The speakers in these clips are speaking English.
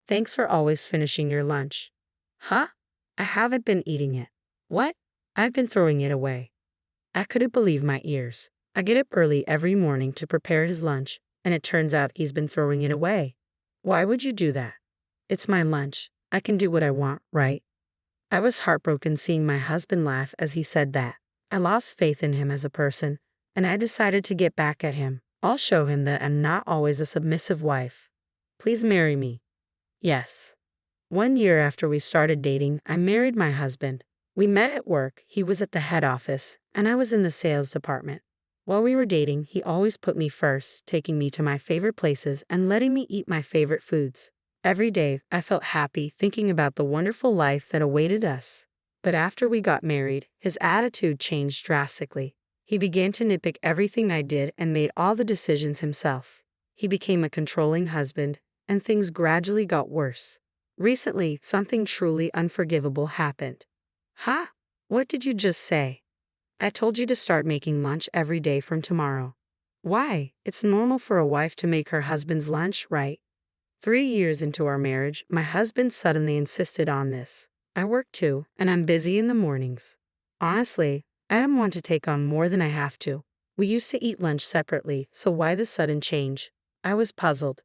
Thanks for always finishing your lunch. Huh? I haven't been eating it. What? I've been throwing it away. I couldn't believe my ears. I get up early every morning to prepare his lunch, and it turns out he's been throwing it away. Why would you do that? It's my lunch. I can do what I want, right? I was heartbroken seeing my husband laugh as he said that. I lost faith in him as a person, and I decided to get back at him. I'll show him that I'm not always a submissive wife. Please marry me. Yes. 1 year after we started dating, I married my husband. We met at work. He was at the head office, and I was in the sales department. While we were dating, he always put me first, taking me to my favorite places and letting me eat my favorite foods. Every day, I felt happy thinking about the wonderful life that awaited us. But after we got married, his attitude changed drastically. He began to nitpick everything I did and made all the decisions himself. He became a controlling husband, and things gradually got worse. Recently, something truly unforgivable happened. Huh? What did you just say? I told you to start making lunch every day from tomorrow. Why? It's normal for a wife to make her husband's lunch, right? 3 years into our marriage, my husband suddenly insisted on this. I work too, and I'm busy in the mornings. Honestly, I don't want to take on more than I have to. We used to eat lunch separately, so why the sudden change? I was puzzled.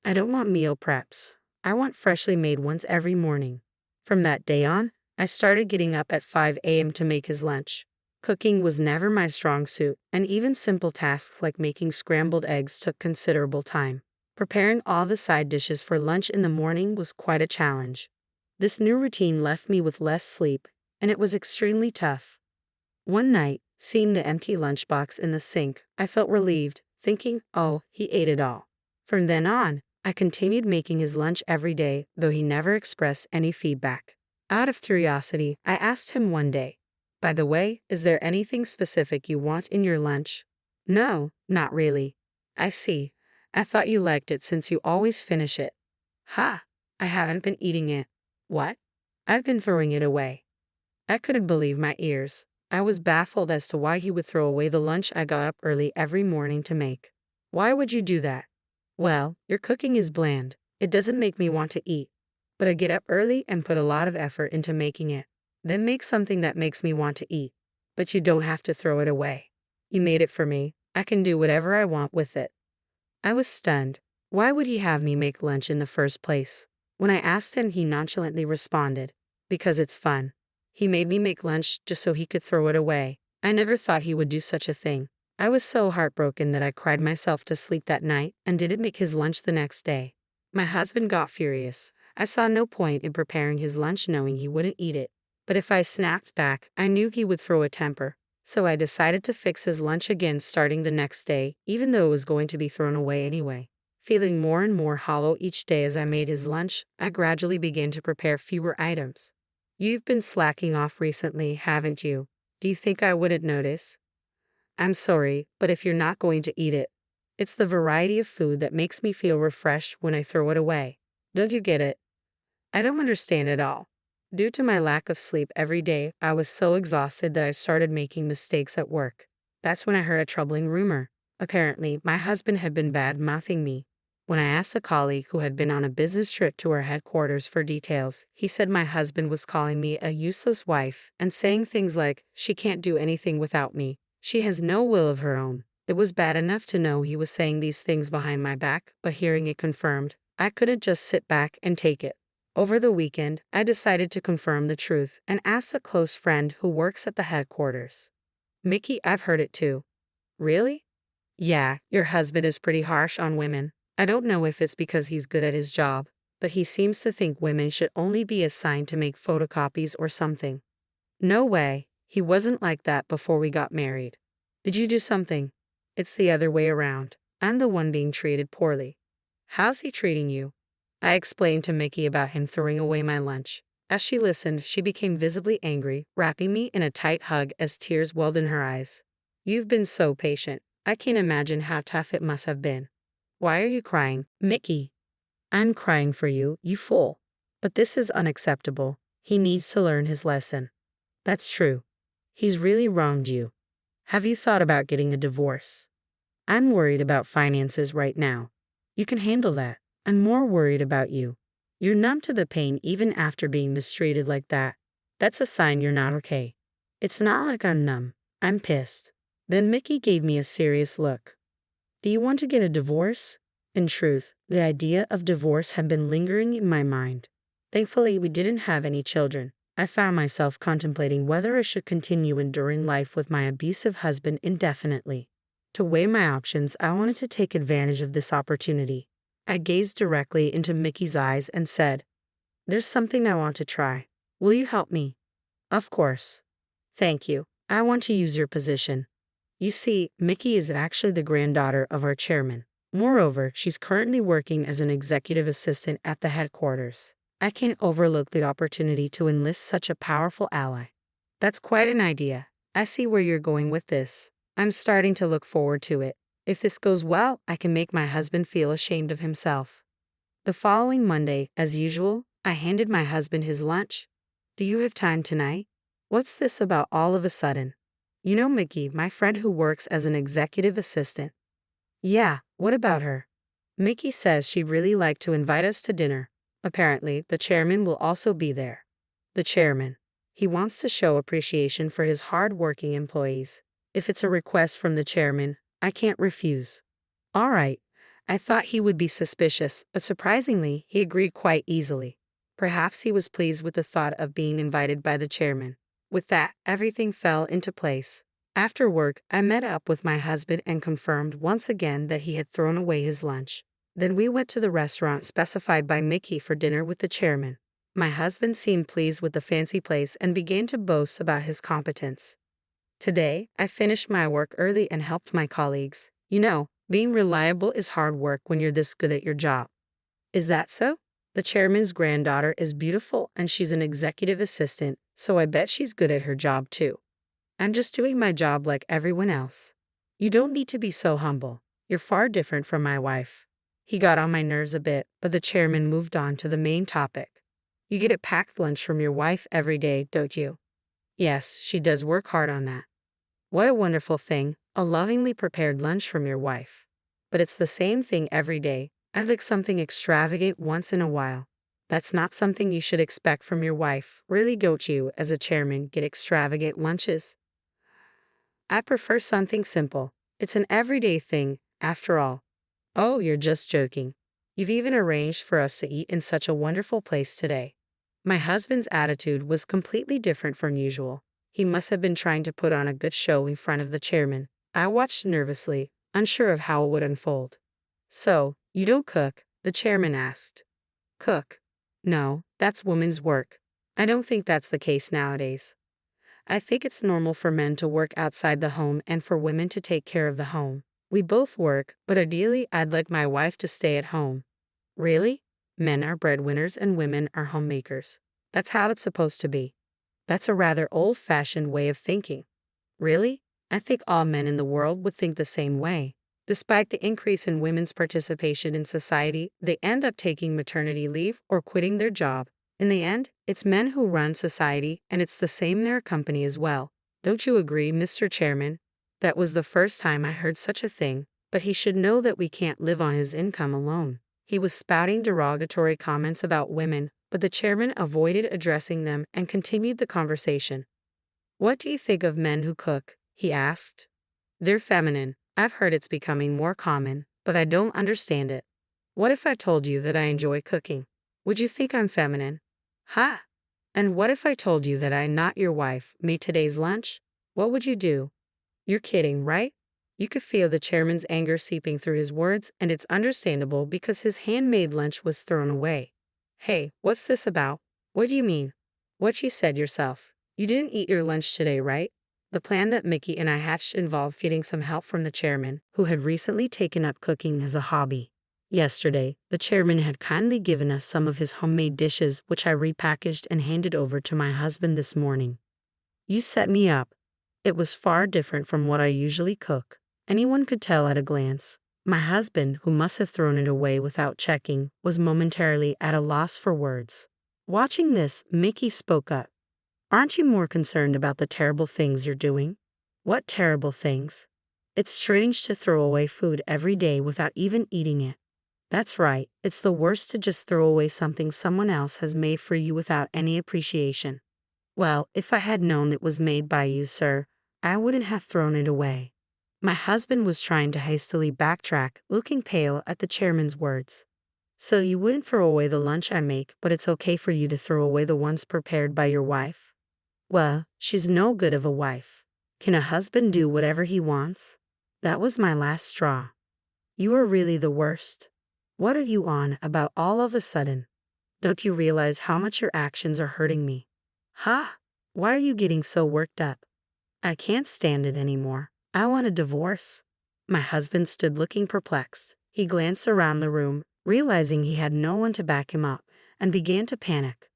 I don't want meal preps. I want freshly made ones every morning. From that day on, I started getting up at 5 a.m. to make his lunch. Cooking was never my strong suit, and even simple tasks like making scrambled eggs took considerable time. Preparing all the side dishes for lunch in the morning was quite a challenge. This new routine left me with less sleep, and it was extremely tough. One night, seeing the empty lunchbox in the sink, I felt relieved, thinking, oh, he ate it all. From then on, I continued making his lunch every day, though he never expressed any feedback. Out of curiosity, I asked him one day, by the way, is there anything specific you want in your lunch? No, not really. I see. I thought you liked it since you always finish it. Ha! I haven't been eating it. What? I've been throwing it away. I couldn't believe my ears. I was baffled as to why he would throw away the lunch I got up early every morning to make. Why would you do that? Well, your cooking is bland. It doesn't make me want to eat. But I get up early and put a lot of effort into making it. Then make something that makes me want to eat. But you don't have to throw it away. You made it for me. I can do whatever I want with it. I was stunned. Why would he have me make lunch in the first place? When I asked him, he nonchalantly responded, because it's fun. He made me make lunch just so he could throw it away. I never thought he would do such a thing. I was so heartbroken that I cried myself to sleep that night and didn't make his lunch the next day. My husband got furious. I saw no point in preparing his lunch knowing he wouldn't eat it. But if I snapped back, I knew he would throw a temper. So I decided to fix his lunch again starting the next day, even though it was going to be thrown away anyway. Feeling more and more hollow each day as I made his lunch, I gradually began to prepare fewer items. You've been slacking off recently, haven't you? Do you think I wouldn't notice? I'm sorry, but if you're not going to eat it, it's the variety of food that makes me feel refreshed when I throw it away. Don't you get it? I don't understand at all. Due to my lack of sleep every day, I was so exhausted that I started making mistakes at work. That's when I heard a troubling rumor. Apparently, my husband had been bad-mouthing me. When I asked a colleague who had been on a business trip to our headquarters for details, he said my husband was calling me a useless wife and saying things like, she can't do anything without me. She has no will of her own. It was bad enough to know he was saying these things behind my back, but hearing it confirmed, I couldn't just sit back and take it. Over the weekend, I decided to confirm the truth and asked a close friend who works at the headquarters. Mickey, I've heard it too. Really? Yeah, your husband is pretty harsh on women. I don't know if it's because he's good at his job, but he seems to think women should only be assigned to make photocopies or something. No way. He wasn't like that before we got married. Did you do something? It's the other way around. I'm the one being treated poorly. How's he treating you? I explained to Mickey about him throwing away my lunch. As she listened, she became visibly angry, wrapping me in a tight hug as tears welled in her eyes. You've been so patient. I can't imagine how tough it must have been. Why are you crying, Mickey? I'm crying for you, you fool. But this is unacceptable. He needs to learn his lesson. That's true. He's really wronged you. Have you thought about getting a divorce? I'm worried about finances right now. You can handle that. I'm more worried about you. You're numb to the pain even after being mistreated like that. That's a sign you're not okay. It's not like I'm numb. I'm pissed. Then Mickey gave me a serious look. Do you want to get a divorce? In truth, the idea of divorce had been lingering in my mind. Thankfully, we didn't have any children. I found myself contemplating whether I should continue enduring life with my abusive husband indefinitely. To weigh my options, I wanted to take advantage of this opportunity. I gazed directly into Mickey's eyes and said, "There's something I want to try. Will you help me?" "Of course." "Thank you. I want to use your position." You see, Mickey is actually the granddaughter of our chairman. Moreover, she's currently working as an executive assistant at the headquarters. I can't overlook the opportunity to enlist such a powerful ally. That's quite an idea. I see where you're going with this. I'm starting to look forward to it. If this goes well, I can make my husband feel ashamed of himself. The following Monday, as usual, I handed my husband his lunch. "Do you have time tonight?" "What's this about all of a sudden?" "You know Mickey, my friend who works as an executive assistant." "Yeah, what about her?" "Mickey says she'd really like to invite us to dinner. Apparently, the chairman will also be there." "The chairman. He wants to show appreciation for his hard-working employees. If it's a request from the chairman, I can't refuse." "All right." I thought he would be suspicious, but surprisingly, he agreed quite easily. Perhaps he was pleased with the thought of being invited by the chairman. With that, everything fell into place. After work, I met up with my husband and confirmed once again that he had thrown away his lunch. Then we went to the restaurant specified by Mickey for dinner with the chairman. My husband seemed pleased with the fancy place and began to boast about his competence. Today, I finished my work early and helped my colleagues. You know, being reliable is hard work when you're this good at your job. Is that so? The chairman's granddaughter is beautiful and she's an executive assistant, so I bet she's good at her job too. I'm just doing my job like everyone else. You don't need to be so humble. You're far different from my wife. He got on my nerves a bit, but the chairman moved on to the main topic. You get a packed lunch from your wife every day, don't you? Yes, she does work hard on that. What a wonderful thing, a lovingly prepared lunch from your wife. But it's the same thing every day. I'd like something extravagant once in a while. That's not something you should expect from your wife. Really, don't you, as a chairman, get extravagant lunches? I prefer something simple. It's an everyday thing, after all. Oh, you're just joking. You've even arranged for us to eat in such a wonderful place today. My husband's attitude was completely different from usual. He must have been trying to put on a good show in front of the chairman. I watched nervously, unsure of how it would unfold. "So, you don't cook?" the chairman asked. "Cook? No, that's women's work. I don't think that's the case nowadays. I think it's normal for men to work outside the home and for women to take care of the home. We both work, but ideally I'd like my wife to stay at home." "Really? Men are breadwinners and women are homemakers. That's how it's supposed to be." "That's a rather old-fashioned way of thinking." "Really? I think all men in the world would think the same way. Despite the increase in women's participation in society, they end up taking maternity leave or quitting their job. In the end, it's men who run society, and it's the same in our company as well. Don't you agree, Mr. Chairman?" That was the first time I heard such a thing, but he should know that we can't live on his income alone. He was spouting derogatory comments about women, but the chairman avoided addressing them and continued the conversation. "What do you think of men who cook?" he asked. "They're feminine. I've heard it's becoming more common, but I don't understand it. What if I told you that I enjoy cooking? Would you think I'm feminine?" "Ha! And what if I told you that I, not your wife, made today's lunch? What would you do?" "You're kidding, right?" You could feel the chairman's anger seeping through his words, and it's understandable because his handmade lunch was thrown away. "Hey, what's this about?" "What do you mean?" "What you said yourself. You didn't eat your lunch today, right?" The plan that Mickey and I hatched involved getting some help from the chairman, who had recently taken up cooking as a hobby. Yesterday, the chairman had kindly given us some of his homemade dishes, which I repackaged and handed over to my husband this morning. You set me up. It was far different from what I usually cook. Anyone could tell at a glance. My husband, who must have thrown it away without checking, was momentarily at a loss for words. Watching this, Mickey spoke up. "Aren't you more concerned about the terrible things you're doing?" "What terrible things?" "It's strange to throw away food every day without even eating it." That's right, it's the worst to just throw away something someone else has made for you without any appreciation. Well, if I had known it was made by you, sir, I wouldn't have thrown it away. My husband was trying to hastily backtrack, looking pale at the chairman's words. So you wouldn't throw away the lunch I make, but it's okay for you to throw away the ones prepared by your wife? Well, she's no good of a wife. Can a husband do whatever he wants? That was my last straw. You are really the worst. What are you on about all of a sudden? Don't you realize how much your actions are hurting me? Huh? Why are you getting so worked up? I can't stand it anymore. I want a divorce. My husband stood looking perplexed. He glanced around the room, realizing he had no one to back him up, and began to panic.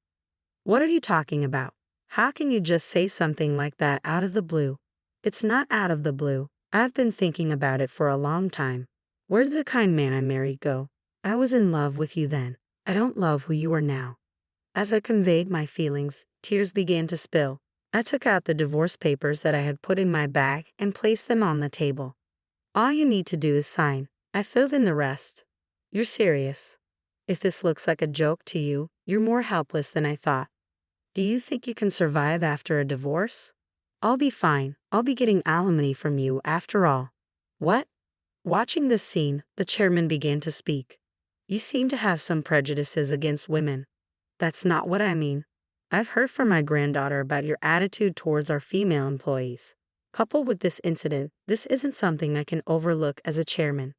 What are you talking about? How can you just say something like that out of the blue? It's not out of the blue. I've been thinking about it for a long time. Where did the kind man I married go? I was in love with you then. I don't love who you are now. As I conveyed my feelings, tears began to spill. I took out the divorce papers that I had put in my bag and placed them on the table. All you need to do is sign. I filled in the rest. You're serious. If this looks like a joke to you, you're more helpless than I thought. Do you think you can survive after a divorce? I'll be fine. I'll be getting alimony from you after all. What? Watching this scene, the chairman began to speak. You seem to have some prejudices against women. That's not what I mean. I've heard from my granddaughter about your attitude towards our female employees. Coupled with this incident, this isn't something I can overlook as a chairman.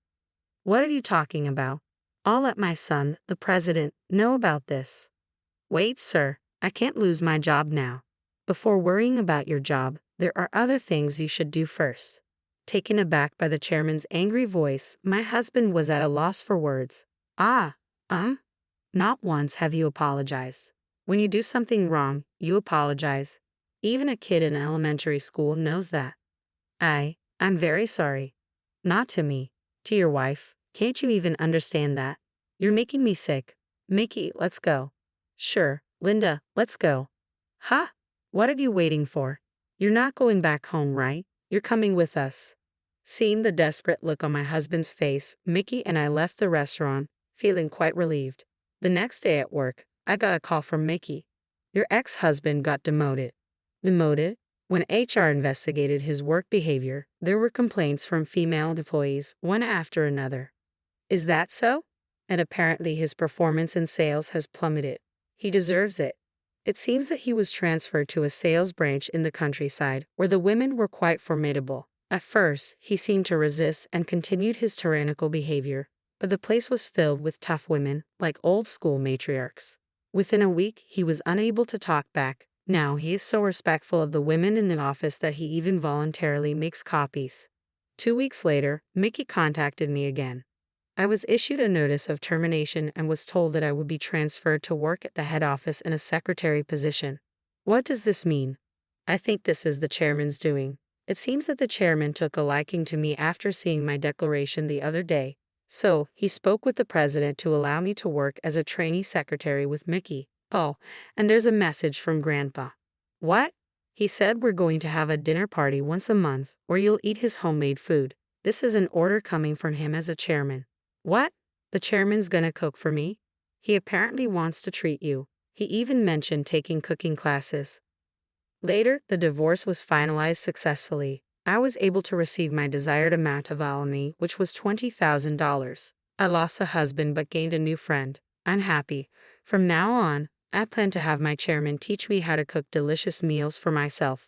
What are you talking about? I'll let my son, the president, know about this. Wait, sir, I can't lose my job now. Before worrying about your job, there are other things you should do first. Taken aback by the chairman's angry voice, my husband was at a loss for words. Not once have you apologized. When you do something wrong, you apologize. Even a kid in elementary school knows that. I'm very sorry. Not to me, to your wife. Can't you even understand that? You're making me sick. Mickey, let's go. Sure, Linda, let's go. Huh? What are you waiting for? You're not going back home, right? You're coming with us. Seeing the desperate look on my husband's face, Mickey and I left the restaurant, feeling quite relieved. The next day at work, I got a call from Mickey. Your ex-husband got demoted. Demoted? When HR investigated his work behavior, there were complaints from female employees, one after another. Is that so? And apparently his performance in sales has plummeted. He deserves it. It seems that he was transferred to a sales branch in the countryside, where the women were quite formidable. At first, he seemed to resist and continued his tyrannical behavior, but the place was filled with tough women, like old-school matriarchs. Within a week, he was unable to talk back. Now he is so respectful of the women in the office that he even voluntarily makes copies. 2 weeks later, Mickey contacted me again. I was issued a notice of termination and was told that I would be transferred to work at the head office in a secretary position. What does this mean? I think this is the chairman's doing. It seems that the chairman took a liking to me after seeing my declaration the other day. So, he spoke with the president to allow me to work as a trainee secretary with Mickey. Oh, and there's a message from Grandpa. What? He said we're going to have a dinner party once a month, where you'll eat his homemade food. This is an order coming from him as a chairman. What? The chairman's gonna cook for me? He apparently wants to treat you. He even mentioned taking cooking classes. Later, the divorce was finalized successfully. I was able to receive my desired amount of alimony, which was $20,000. I lost a husband but gained a new friend. I'm happy. From now on, I plan to have my chairman teach me how to cook delicious meals for myself.